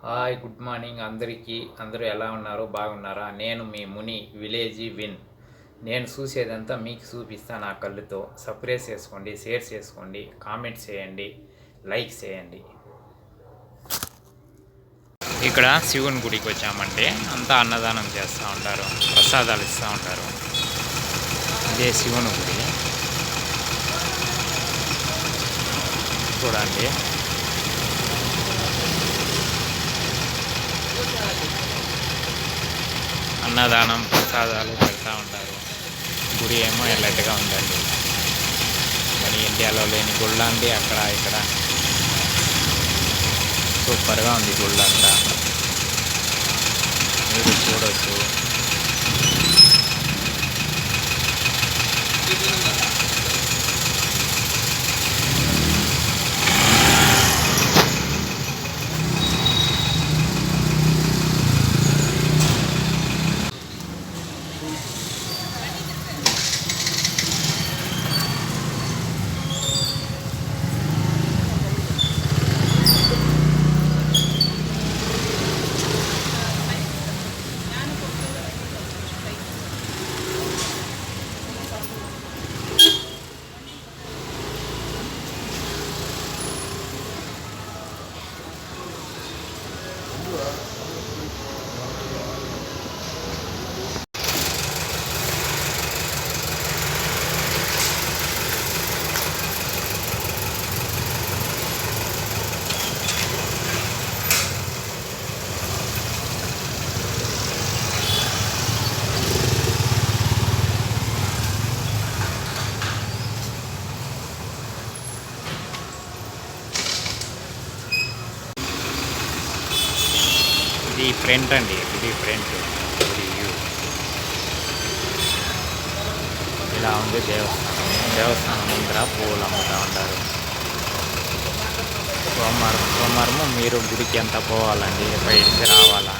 Hi good morning అందరికీ. అందరూ ఎలా ఉన్నారు? బాగున్నారా? నేను మీ ముని విలేజీ విన్. నేను చూసేదంతా మీకు చూపిస్తా నా కళ్ళుతో. సబ్స్క్రైబ్ చేసుకోండి, షేర్ చేసుకోండి, కామెంట్ చేయండి, లైక్ చేయండి. ఇక్కడ శివుని గుడికి వచ్చామంటే అంతా అన్నదానం చేస్తూ ఉంటారు, ప్రసాదాలు ఇస్తూ ఉంటారు. ఇదే శివుని గుడి చూడండి. అన్నదానం ప్రసాదాలు పెడతా ఉంటారు. గుడి ఏమో ఎల్లట్టుగా ఉందండి. మరి ఇండియాలో లేని గుళ్ళు అండి అక్కడ ఇక్కడ. సూపర్గా ఉంది గుళ్ళు అంతా, మీరు చూడవచ్చు. ఇది ఫ్రంట్ అండి, ఇది ఫ్రంట్ గుడి వ్యూ. ఇలా ఉంది దేవస్థానం. దేవస్థానం ముందర పూలు అమ్ముతూ ఉంటారు. సోమవారము మీరు గుడికి ఎంత పోవాలండి, బయటికి రావాలా.